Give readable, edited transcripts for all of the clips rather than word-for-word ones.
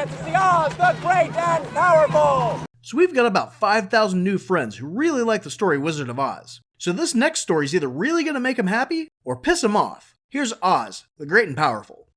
it's the Oz, the Great and Powerful! So we've got about 5,000 new friends who really like the story Wizard of Oz. So this next story is either really going to make them happy or piss them off. Here's Oz, the Great and Powerful.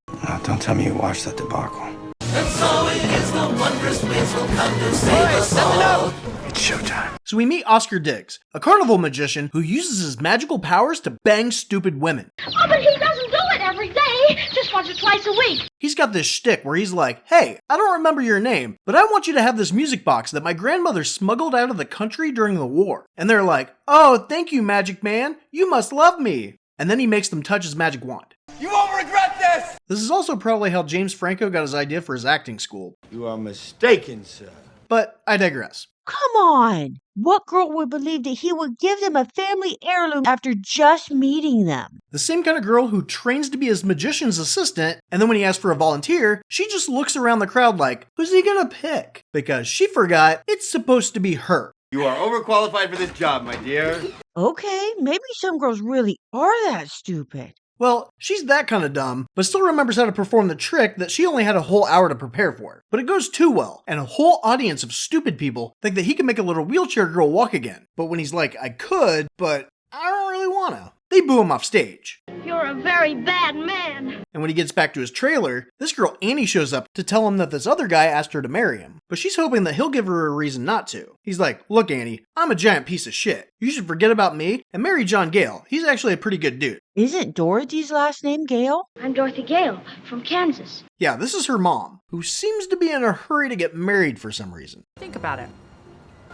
Don't tell me you watched that debacle. And so it is the wondrous Weisz will come to save us all. It's showtime. So we meet Oscar Diggs, a carnival magician who uses his magical powers to bang stupid women. Oh, but he doesn't do it every day, just once or twice a week. He's got this shtick where he's like, hey, I don't remember your name, but I want you to have this music box that my grandmother smuggled out of the country during the war. And they're like, oh, thank you, Magic Man. You must love me. And then he makes them touch his magic wand. You won't regret this! This is also probably how James Franco got his idea for his acting school. You are mistaken, sir. But I digress. Come on! What girl would believe that he would give them a family heirloom after just meeting them? The same kind of girl who trains to be his magician's assistant, and then when he asks for a volunteer, she just looks around the crowd like, who's he gonna pick? Because she forgot it's supposed to be her. You are overqualified for this job, my dear. Okay, maybe some girls really are that stupid. Well, she's that kind of dumb, but still remembers how to perform the trick that she only had a whole hour to prepare for. But it goes too well, and a whole audience of stupid people think that he can make a little wheelchair girl walk again. But when he's like, I could, but I don't really wanna, they boo him off stage. You're a very bad man. And when he gets back to his trailer, this girl Annie shows up to tell him that this other guy asked her to marry him, but she's hoping that he'll give her a reason not to. He's like, look Annie, I'm a giant piece of shit. You should forget about me and marry John Gale. He's actually a pretty good dude. Isn't Dorothy's last name Gale? I'm Dorothy Gale from Kansas. Yeah, this is her mom, who seems to be in a hurry to get married for some reason. Think about it.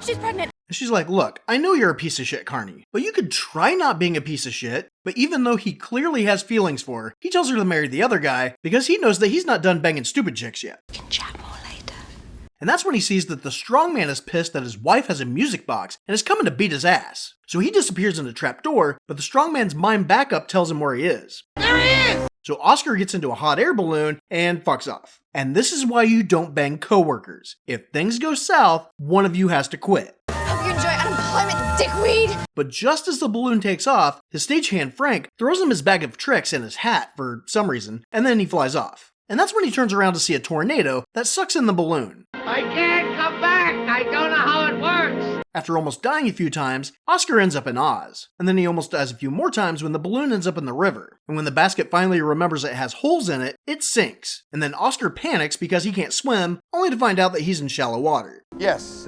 She's pregnant. And she's like, look, I know you're a piece of shit, Carney, but you could try not being a piece of shit. But even though he clearly has feelings for her, he tells her to marry the other guy because he knows that he's not done banging stupid chicks yet. We can chat more later. And that's when he sees that the strongman is pissed that his wife has a music box and is coming to beat his ass. So he disappears in a trapdoor, but the strongman's mind backup tells him where he is. There he is! So Oscar gets into a hot air balloon and fucks off. And this is why you don't bang coworkers. If things go south, one of you has to quit. Hope you enjoy unemployment, dickweed! But just as the balloon takes off, his stagehand Frank throws him his bag of tricks and his hat for some reason, and then he flies off. And that's when he turns around to see a tornado that sucks in the balloon. I can't come back! I don't know how it works! After almost dying a few times, Oscar ends up in Oz. And then he almost dies a few more times when the balloon ends up in the river. And when the basket finally remembers it has holes in it, it sinks. And then Oscar panics because he can't swim, only to find out that he's in shallow water. Yes,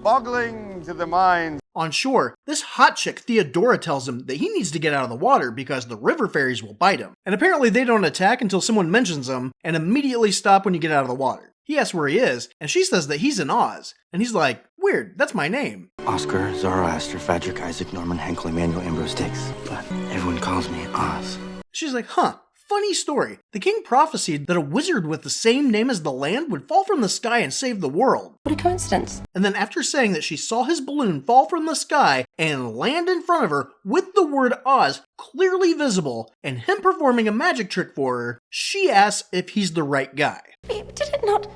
boggling to the mind. On shore, this hot chick Theodora tells him that he needs to get out of the water because the river fairies will bite him. And apparently they don't attack until someone mentions them, and immediately stop when you get out of the water. He asks where he is, and she says that he's in Oz. And he's like, weird, that's my name. Oscar, Zoroaster, Frederick, Isaac, Norman, Henkel, Emmanuel, Ambrose, Diggs. But everyone calls me Oz. She's like, huh. Funny story. The king prophesied that a wizard with the same name as the land would fall from the sky and save the world. What a coincidence. And then after saying that she saw his balloon fall from the sky and land in front of her with the word Oz clearly visible and him performing a magic trick for her, she asks if he's the right guy. Did it not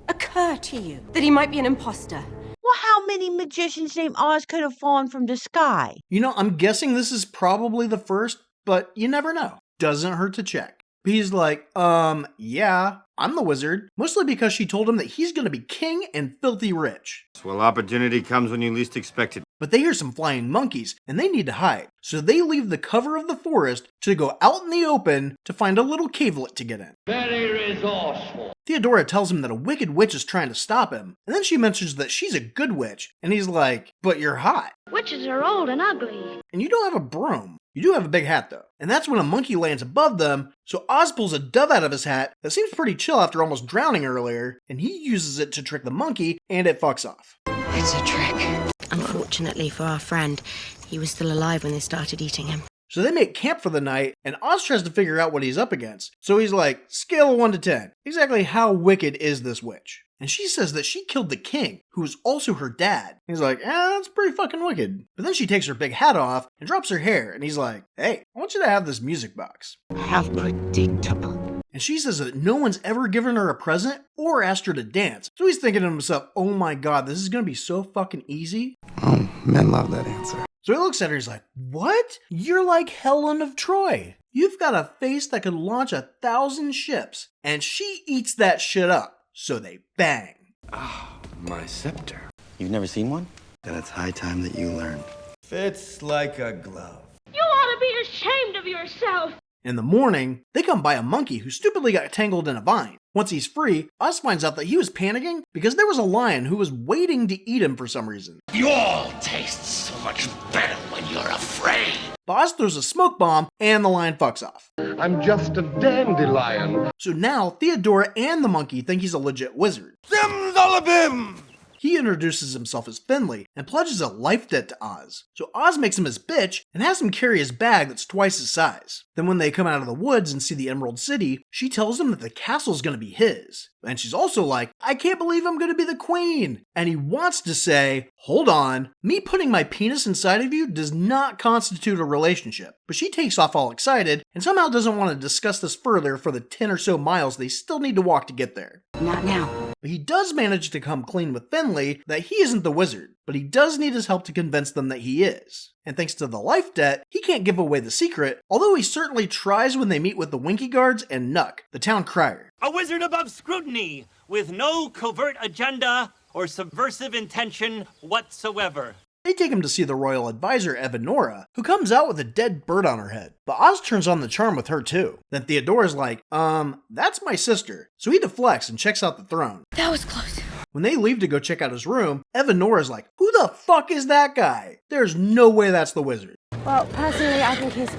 occur to you that he might be an imposter? Well, how many magicians named Oz could have fallen from the sky? You know, I'm guessing this is probably the first, but you never know. Doesn't hurt to check. He's like, yeah, I'm the wizard. Mostly because she told him that he's gonna be king and filthy rich. Well, opportunity comes when you least expect it. But they hear some flying monkeys, and they need to hide. So they leave the cover of the forest to go out in the open to find a little cavelet to get in. Very resourceful. Theodora tells him that a wicked witch is trying to stop him, and then she mentions that she's a good witch, and he's like, but you're hot. Witches are old and ugly. And you don't have a broom. You do have a big hat though. And that's when a monkey lands above them, so Oz pulls a dove out of his hat that seems pretty chill after almost drowning earlier, and he uses it to trick the monkey, and it fucks off. It's a trick. Unfortunately for our friend, he was still alive when they started eating him. So they make camp for the night, and Oz tries to figure out what he's up against. So he's like, scale of 1 to 10. Exactly how wicked is this witch? And she says that she killed the king, who was also her dad. He's like, that's pretty fucking wicked. But then she takes her big hat off and drops her hair, and he's like, hey, I want you to have this music box. Have my dictable. And she says that no one's ever given her a present or asked her to dance. So he's thinking to himself, oh my god, this is gonna be so fucking easy. Oh, men love that answer. So he looks at her, he's like, what? You're like Helen of Troy. You've got a face that could launch 1,000 ships. And she eats that shit up. so they bang. Ah, my scepter. You've never seen one? Then it's high time that you learn. Fits like a glove. You ought to be ashamed of yourself. In the morning, they come by a monkey who stupidly got tangled in a vine. Once he's free, Oz finds out that he was panicking because there was a lion who was waiting to eat him for some reason. You all taste so much better when you're afraid. But Oz throws a smoke bomb and the lion fucks off. I'm just a dandelion. So now Theodora and the monkey think he's a legit wizard. Zimzalabim! He introduces himself as Finley and pledges a life debt to Oz. So Oz makes him his bitch and has him carry his bag that's twice his size. Then when they come out of the woods and see the Emerald City, she tells him that the castle's gonna be his. And she's also like, I can't believe I'm gonna be the queen. And he wants to say, hold on, me putting my penis inside of you does not constitute a relationship. But she takes off all excited and somehow doesn't want to discuss this further for the 10 or so miles they still need to walk to get there. Not now. But he does manage to come clean with Finley that he isn't the wizard, but he does need his help to convince them that he is. And thanks to the life debt, he can't give away the secret, although he certainly tries when they meet with the Winky Guards and Nuck, the town crier. A wizard above scrutiny, with no covert agenda or subversive intention whatsoever. They take him to see the royal advisor, Evanora, who comes out with a dead bird on her head. But Oz turns on the charm with her too. Then Theodora's like, that's my sister. So he deflects and checks out the throne. That was close. When they leave to go check out his room, Evanora's like, who the fuck is that guy? There's no way that's the wizard. Well, personally, I think he's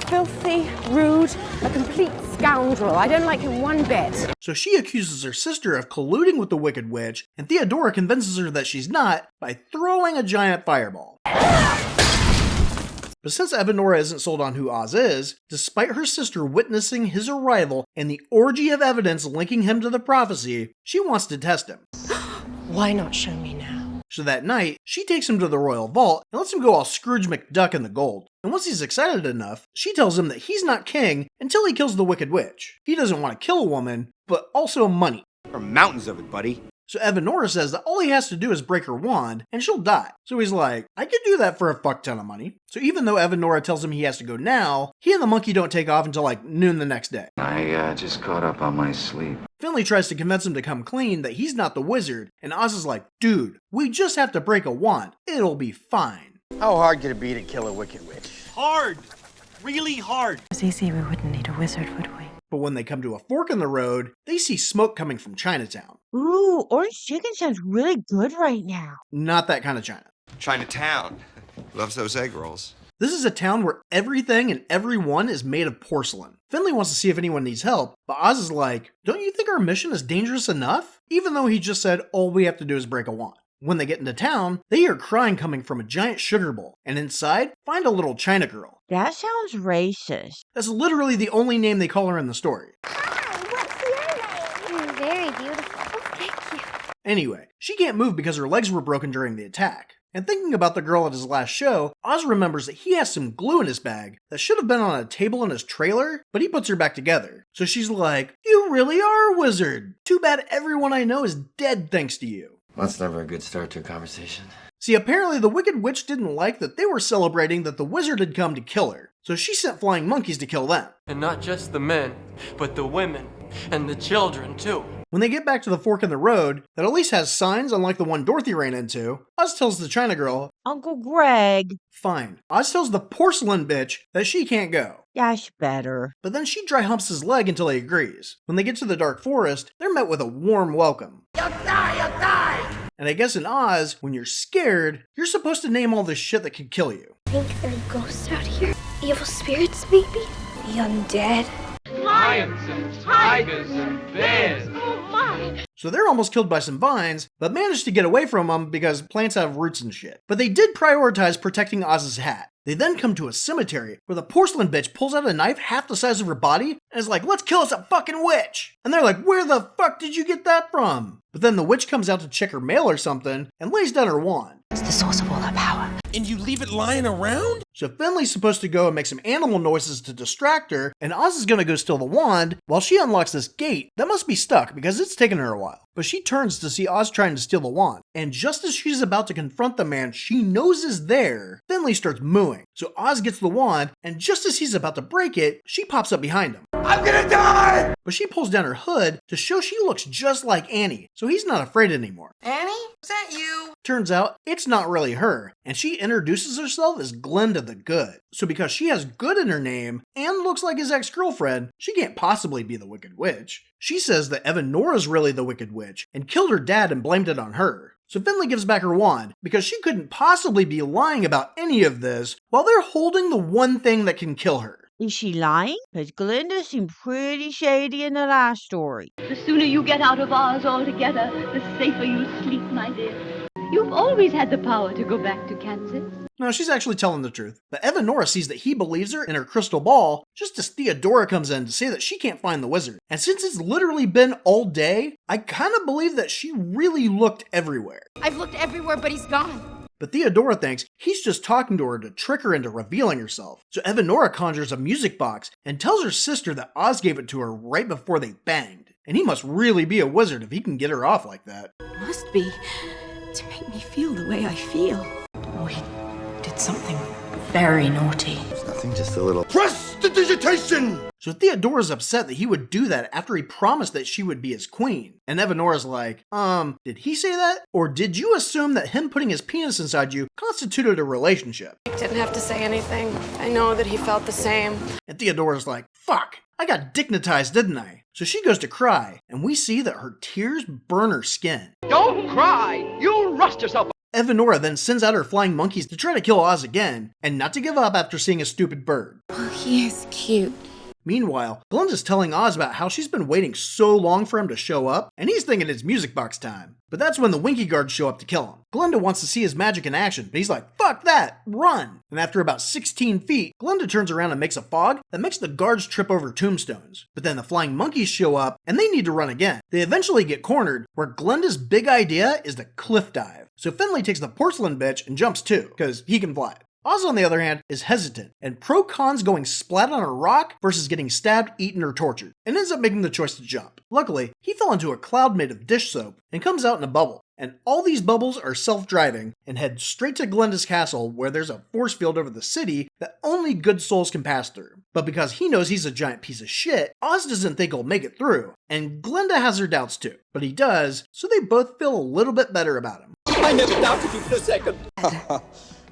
filthy, rude, a complete scoundrel. I don't like him one bit. So she accuses her sister of colluding with the Wicked Witch, and Theodora convinces her that she's not by throwing a giant fireball. But since Evanora isn't sold on who Oz is, despite her sister witnessing his arrival and the orgy of evidence linking him to the prophecy, she wants to test him. Why not show me now? So that night, she takes him to the royal vault and lets him go all Scrooge McDuck in the gold. And once he's excited enough, she tells him that he's not king until he kills the Wicked Witch. He doesn't want to kill a woman, but also money. There are mountains of it, buddy. So Evanora says that all he has to do is break her wand, and she'll die. So he's like, I could do that for a fuck ton of money. So even though Evanora tells him he has to go now, he and the monkey don't take off until like noon the next day. I just caught up on my sleep. Finley tries to convince him to come clean that he's not the wizard, and Oz is like, dude, we just have to break a wand. It'll be fine. How hard could it be to kill a wicked witch? Hard. Really hard. It's easy, we wouldn't need a wizard, would we? But when they come to a fork in the road, they see smoke coming from Chinatown. Ooh, orange chicken sounds really good right now. Not that kind of China. Chinatown. Loves those egg rolls. This is a town where everything and everyone is made of porcelain. Finley wants to see if anyone needs help, but Oz is like, don't you think our mission is dangerous enough? Even though he just said all we have to do is break a wand. When they get into town, they hear crying coming from a giant sugar bowl, and inside, find a little China girl. That sounds racist. That's literally the only name they call her in the story. Hi, what's your name? Very beautiful. Oh, thank you. Anyway, she can't move because her legs were broken during the attack. And thinking about the girl at his last show, Oz remembers that he has some glue in his bag that should have been on a table in his trailer, but he puts her back together. So she's like, you really are a wizard. Too bad everyone I know is dead thanks to you. That's never a good start to a conversation. See, apparently the Wicked Witch didn't like that they were celebrating that the wizard had come to kill her, so she sent flying monkeys to kill them. And not just the men, but the women, and the children too. When they get back to the fork in the road, that at least has signs unlike the one Dorothy ran into, Oz tells the China girl, Uncle Greg. Fine. Oz tells the porcelain bitch that she can't go. That's better. But then she dry humps his leg until he agrees. When they get to the dark forest, they're met with a warm welcome. You'll die, you'll die! And I guess in Oz, when you're scared, you're supposed to name all the shit that could kill you. I think there are ghosts out here. Evil spirits, maybe? The undead. Lions and tigers and bears. Oh my! So they're almost killed by some vines, but managed to get away from them because plants have roots and shit. But they did prioritize protecting Oz's hat. They then come to a cemetery where the porcelain bitch pulls out a knife half the size of her body and is like, let's kill us a fucking witch! And they're like, where the fuck did you get that from? But then the witch comes out to check her mail or something and lays down her wand. It's the source of all our power. And you leave it lying around? So Finley's supposed to go and make some animal noises to distract her, and Oz is gonna go steal the wand while she unlocks this gate that must be stuck because it's taken her a while. But she turns to see Oz trying to steal the wand, and just as she's about to confront the man she knows is there, Finley starts mooing. So Oz gets the wand, and just as he's about to break it, she pops up behind him. I'm gonna die! But she pulls down her hood to show she looks just like Annie, so he's not afraid anymore. Annie? Is that you? Turns out, it's not really her, and she introduces herself as Glenda the Good. So because she has good in her name, and looks like his ex-girlfriend, she can't possibly be the Wicked Witch. She says that Evanora's really the Wicked Witch, and killed her dad and blamed it on her. So Finley gives back her wand, because she couldn't possibly be lying about any of this, while they're holding the one thing that can kill her. Is she lying? Because Glenda seemed pretty shady in the last story. The sooner you get out of Oz altogether, the safer you'll sleep, my dear. You've always had the power to go back to Kansas. No, she's actually telling the truth. But Evanora sees that he believes her in her crystal ball, just as Theodora comes in to say that she can't find the wizard. And since it's literally been all day, I kind of believe that she really looked everywhere. I've looked everywhere, but he's gone. But Theodora thinks he's just talking to her to trick her into revealing herself. So Evanora conjures a music box and tells her sister that Oz gave it to her right before they banged. And he must really be a wizard if he can get her off like that. Must be to make me feel the way I feel. We did something very naughty. It's nothing, just a little Prestidigitation! So Theodora's upset that he would do that after he promised that she would be his queen. And Evanora's like, did he say that? Or did you assume that him putting his penis inside you constituted a relationship? Didn't have to say anything. I know that he felt the same. And Theodora's like, fuck, I got dignitized, didn't I? So she goes to cry, and we see that her tears burn her skin. Don't cry! You'll rust yourself. Evanora then sends out her flying monkeys to try to kill Oz again, and not to give up after seeing a stupid bird. Oh, he is cute. Meanwhile, Glenda's telling Oz about how she's been waiting so long for him to show up, and he's thinking it's music box time. But that's when the Winky Guards show up to kill him. Glenda wants to see his magic in action, but he's like, fuck that, run! And after about 16 feet, Glenda turns around and makes a fog that makes the guards trip over tombstones. But then the flying monkeys show up, and they need to run again. They eventually get cornered, where Glenda's big idea is to cliff dive. So Finley takes the porcelain bitch and jumps too, because he can fly. Oz, on the other hand, is hesitant, and pro-cons going splat on a rock versus getting stabbed, eaten, or tortured, and ends up making the choice to jump. Luckily, he fell into a cloud made of dish soap, and comes out in a bubble. And all these bubbles are self-driving, and head straight to Glenda's castle, where there's a force field over the city that only good souls can pass through. But because he knows he's a giant piece of shit, Oz doesn't think he'll make it through, and Glenda has her doubts too. But he does, so they both feel a little bit better about him. I never doubted you for a second.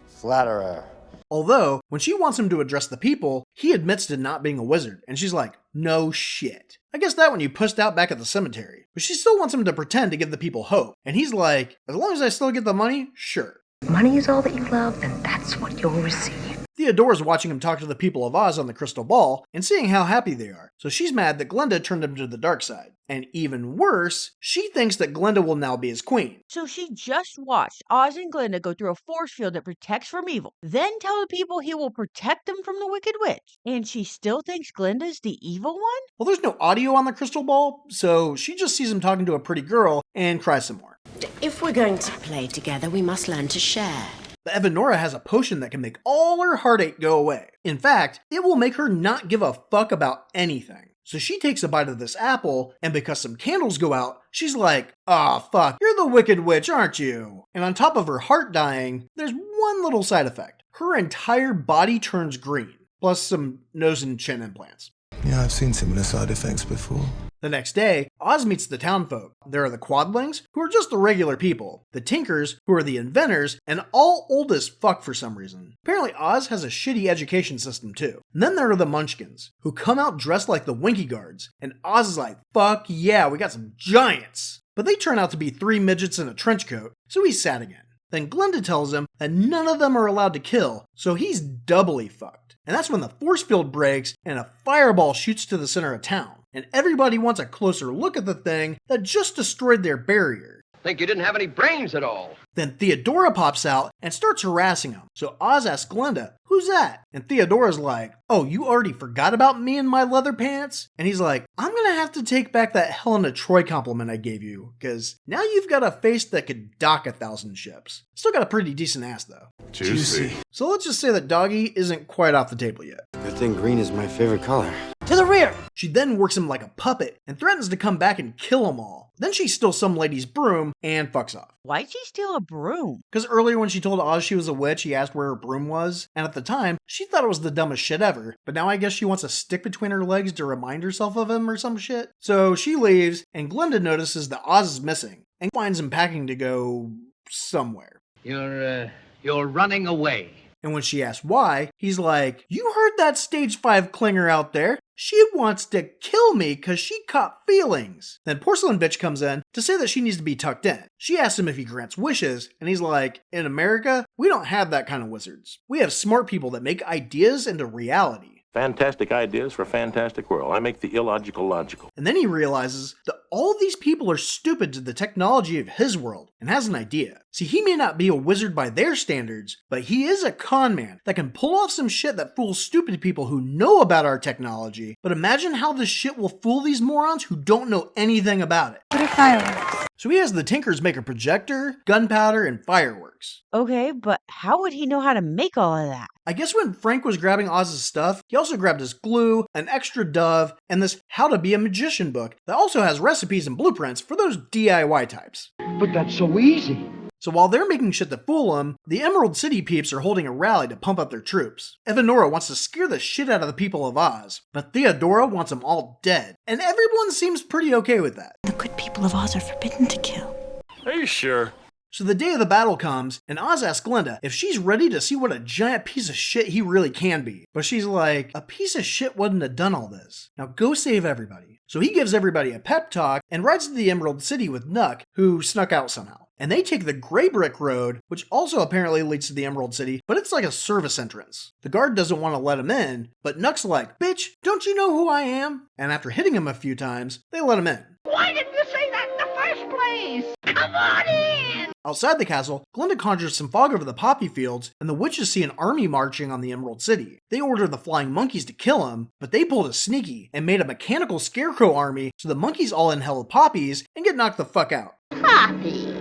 Flatterer. Although, when she wants him to address the people, he admits to not being a wizard, and she's like, no shit. I guess that one you pushed out back at the cemetery. But she still wants him to pretend to give the people hope, and he's like, as long as I still get the money, sure. Money is all that you love, then that's what you'll receive. Theodora's watching him talk to the people of Oz on the crystal ball, and seeing how happy they are, so she's mad that Glenda turned him to the dark side. And even worse, she thinks that Glenda will now be his queen. So she just watched Oz and Glenda go through a force field that protects from evil, then tell the people he will protect them from the Wicked Witch. And she still thinks Glenda's the evil one? Well, there's no audio on the crystal ball, so she just sees him talking to a pretty girl and cries some more. If we're going to play together, we must learn to share. But Evanora has a potion that can make all her heartache go away. In fact, it will make her not give a fuck about anything. So she takes a bite of this apple, and because some candles go out, she's like, "Aw, fuck, you're the Wicked Witch, aren't you?" And on top of her heart dying, there's one little side effect. Her entire body turns green, plus some nose and chin implants. Yeah, I've seen similar side effects before. The next day, Oz meets the townfolk. There are the Quadlings, who are just the regular people, the Tinkers, who are the inventors, and all old as fuck for some reason. Apparently Oz has a shitty education system too. And then there are the Munchkins, who come out dressed like the Winky Guards, and Oz is like, fuck yeah, we got some giants! But they turn out to be 3 midgets in a trench coat, so he's sad again. Then Glenda tells him that none of them are allowed to kill, so he's doubly fucked. And that's when the force field breaks and a fireball shoots to the center of town. And everybody wants a closer look at the thing that just destroyed their barrier. think you didn't have any brains at all. Then Theodora pops out and starts harassing him. So Oz asks Glenda, "Who's that?" And Theodora's like, "Oh, you already forgot about me and my leather pants?" And he's like, "I'm gonna have to take back that Helena Troy compliment I gave you, because now you've got a face that could dock 1,000 ships. Still got a pretty decent ass though." Juicy. So let's just say that Doggy isn't quite off the table yet. Good thing green is my favorite color. To the rear! She then works him like a puppet and threatens to come back and kill them all. Then she steals some lady's broom and fucks off. Why'd she steal a broom? Because earlier when she told Oz she was a witch, he asked where her broom was, and at the time, she thought it was the dumbest shit ever, but now I guess she wants a stick between her legs to remind herself of him or some shit. So she leaves, and Glenda notices that Oz is missing, and finds him packing to go somewhere. You're running away. And when she asks why, he's like, "You heard that stage 5 clinger out there? She wants to kill me because she caught feelings." Then Porcelain Bitch comes in to say that she needs to be tucked in. She asks him if he grants wishes, and he's like, "In America, we don't have that kind of wizards. We have smart people that make ideas into reality." Fantastic ideas for a fantastic world. I make the illogical logical. And then he realizes that all of these people are stupid to the technology of his world and has an idea. See, he may not be a wizard by their standards, but he is a con man that can pull off some shit that fools stupid people who know about our technology. But imagine how this shit will fool these morons who don't know anything about it. What are fireworks? So he has the Tinkers make a projector, gunpowder, and fireworks. Okay, but how would he know how to make all of that? I guess when Frank was grabbing Oz's stuff, he also grabbed his glue, an extra dove, and this How to Be a Magician book that also has recipes and blueprints for those DIY types. But that's so easy. So while they're making shit to fool him, the Emerald City peeps are holding a rally to pump up their troops. Evanora wants to scare the shit out of the people of Oz, but Theodora wants them all dead, and everyone seems pretty okay with that. The good people of Oz are forbidden to kill. Are you sure? So the day of the battle comes, and Oz asks Glenda if she's ready to see what a giant piece of shit he really can be. But she's like, "A piece of shit wouldn't have done all this. Now go save everybody." So he gives everybody a pep talk and rides to the Emerald City with Nuck, who snuck out somehow. And they take the Gray Brick Road, which also apparently leads to the Emerald City, but it's like a service entrance. The guard doesn't want to let him in, but Nuck's like, "Bitch, don't you know who I am?" And after hitting him a few times, they let him in. Why didn't you say that in the first place? Come on in! Outside the castle, Glenda conjures some fog over the poppy fields, and the witches see an army marching on the Emerald City. They order the flying monkeys to kill him, but they pulled a sneaky and made a mechanical scarecrow army, so the monkeys all inhale poppies and get knocked the fuck out. Poppies.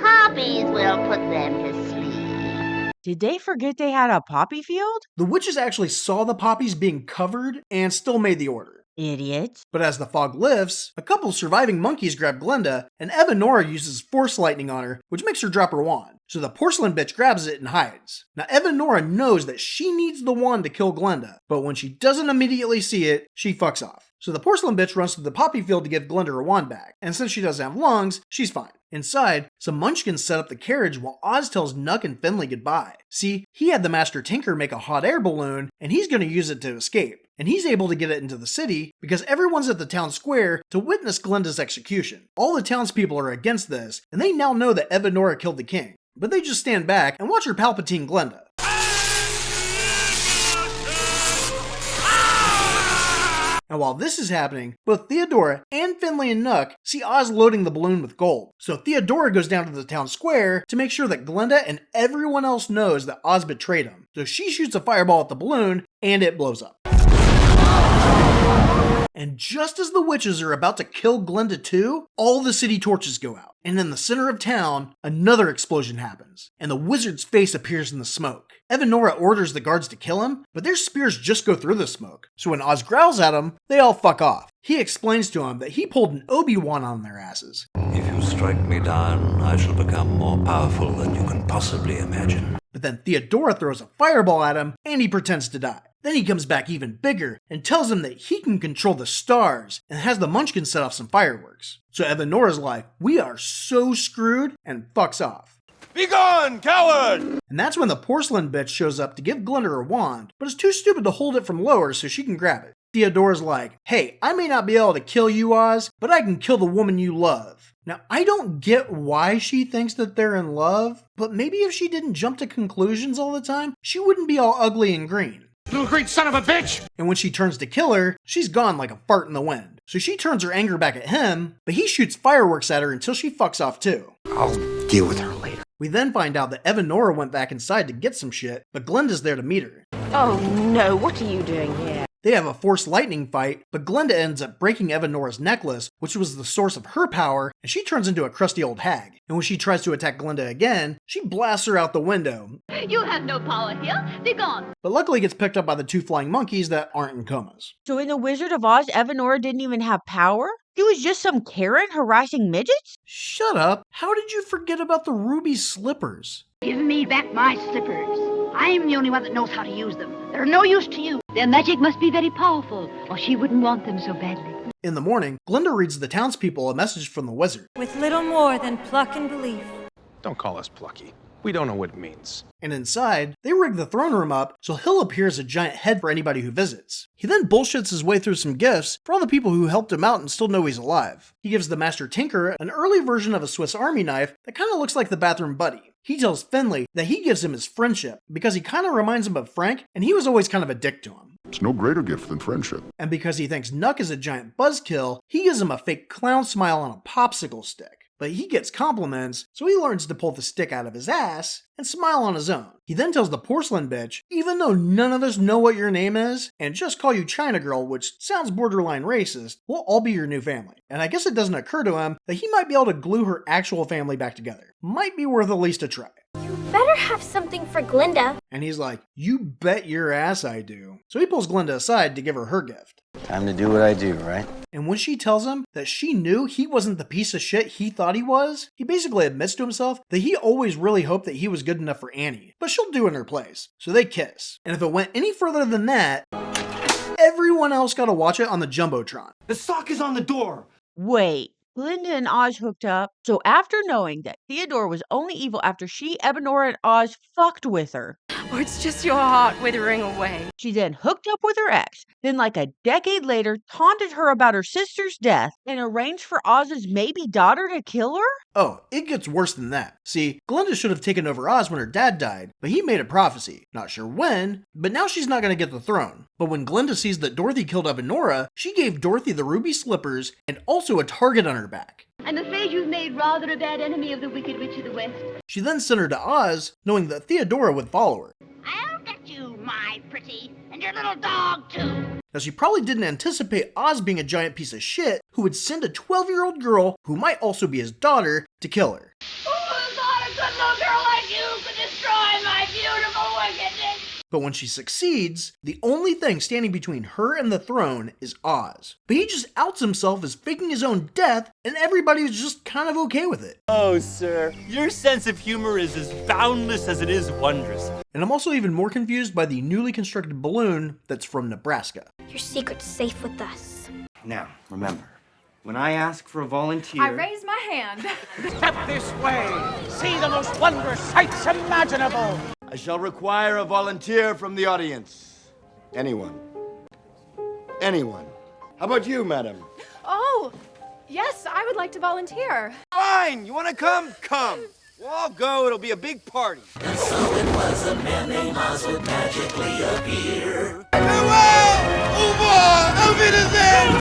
Poppies will put them to sleep. Did they forget they had a poppy field? The witches actually saw the poppies being covered and still made the order. Idiots. But as the fog lifts, a couple surviving monkeys grab Glenda, and Evanora uses force lightning on her, which makes her drop her wand. So the Porcelain Bitch grabs it and hides. Now Evanora knows that she needs the wand to kill Glenda, but when she doesn't immediately see it, she fucks off. So the Porcelain Bitch runs to the poppy field to give Glenda her wand back, and since she doesn't have lungs, she's fine. Inside, some munchkins set up the carriage while Oz tells Nuck and Finley goodbye. See, he had the Master Tinker make a hot air balloon, and he's going to use it to escape. And he's able to get it into the city because everyone's at the town square to witness Glenda's execution. All the townspeople are against this, and they now know that Evanora killed the king. But they just stand back and watch her Palpatine Glenda. And while this is happening, both Theodora and Finley and Nuck see Oz loading the balloon with gold. So Theodora goes down to the town square to make sure that Glenda and everyone else knows that Oz betrayed him. So she shoots a fireball at the balloon, and it blows up. And just as the witches are about to kill Glenda too, all the city torches go out. And in the center of town, another explosion happens, and the wizard's face appears in the smoke. Evanora orders the guards to kill him, but their spears just go through the smoke. So when Oz growls at him, they all fuck off. He explains to him that he pulled an Obi-Wan on their asses. If you strike me down, I shall become more powerful than you can possibly imagine. But then Theodora throws a fireball at him, and he pretends to die. Then he comes back even bigger and tells him that he can control the stars and has the Munchkin set off some fireworks. So Evanora's like, "We are so screwed," and fucks off. Be gone, coward! And that's when the Porcelain Bitch shows up to give Glenda her wand, but is too stupid to hold it from lower so she can grab it. Theodora's like, "Hey, I may not be able to kill you, Oz, but I can kill the woman you love." Now, I don't get why she thinks that they're in love, but maybe if she didn't jump to conclusions all the time, she wouldn't be all ugly and green. Little green son of a bitch! And when she turns to kill her, she's gone like a fart in the wind. So she turns her anger back at him, but he shoots fireworks at her until she fucks off too. I'll deal with her later. We then find out that Evanora went back inside to get some shit, but Glenda's there to meet her. Oh no, what are you doing here? They have a forced lightning fight, but Glenda ends up breaking Evanora's necklace, which was the source of her power, and she turns into a crusty old hag. And when she tries to attack Glenda again, she blasts her out the window. You have no power here. Be gone. But luckily gets picked up by the two flying monkeys that aren't in comas. So in The Wizard of Oz, Evanora didn't even have power? She was just some Karen harassing midgets? Shut up. How did you forget about the ruby slippers? Give me back my slippers. I'm the only one that knows how to use them. They're no use to you. Their magic must be very powerful, or she wouldn't want them so badly. In the morning, Glenda reads the townspeople a message from the wizard. With little more than pluck and belief. Don't call us plucky. We don't know what it means. And inside, they rig the throne room up so he'll appear as a giant head for anybody who visits. He then bullshits his way through some gifts for all the people who helped him out and still know he's alive. He gives the Master Tinker an early version of a Swiss Army knife that kind of looks like the bathroom buddy. He tells Finley that he gives him his friendship because he kind of reminds him of Frank and he was always kind of a dick to him. It's no greater gift than friendship. And because he thinks Nuck is a giant buzzkill, he gives him a fake clown smile on a popsicle stick. But he gets compliments, so he learns to pull the stick out of his ass and smile on his own. He then tells the porcelain bitch, even though none of us know what your name is, and just call you China Girl, which sounds borderline racist, we'll all be your new family. And I guess it doesn't occur to him that he might be able to glue her actual family back together. Might be worth at least a try. You better have something for Glenda. And he's like, you bet your ass I do. So he pulls Glenda aside to give her her gift. Time to do what I do, right? And when she tells him that she knew he wasn't the piece of shit he thought he was, he basically admits to himself that he always really hoped that he was good enough for Annie, but she'll do in her place. So they kiss. And if it went any further than that, everyone else got to watch it on the Jumbotron. The sock is on the door. Wait. Glenda and Oz hooked up. So after knowing that Theodora was only evil after she, Evanora, and Oz fucked with her, Or it's just your heart withering away. she then hooked up with her ex, then like a decade later taunted her about her sister's death and arranged for Oz's maybe daughter to kill her? Oh, it gets worse than that. See, Glenda should have taken over Oz when her dad died, but he made a prophecy. Not sure when, but now she's not going to get the throne. But when Glenda sees that Dorothy killed Evanora, she gave Dorothy the ruby slippers and also a target on her back. I'm afraid you've made rather a bad enemy of the Wicked Witch of the West. She then sent her to Oz, knowing that Theodora would follow her. I'll get you, my pretty, and your little dog, too. Now, she probably didn't anticipate Oz being a giant piece of shit who would send a 12-year-old girl, who might also be his daughter, to kill her. Who thought a good little girl like you could destroy my beautiful wickedness? But when she succeeds, the only thing standing between her and the throne is Oz. But he just outs himself as faking his own death, and everybody's just kind of okay with it. Oh, sir, your sense of humor is as boundless as it is wondrous. And I'm also even more confused by the newly constructed balloon that's from Nebraska. Your secret's safe with us. Now, remember, when I ask for a volunteer... I raise my hand. Step this way. See the most wondrous sights imaginable. I shall require a volunteer from the audience. Anyone. Anyone. How about you, madam? Oh, yes, I would like to volunteer. Fine! You want to come? Come. We'll all go. It'll be a big party. And so it was a man named Oz would magically appear. Farewell! Au revoir! Auf Wiedersehen!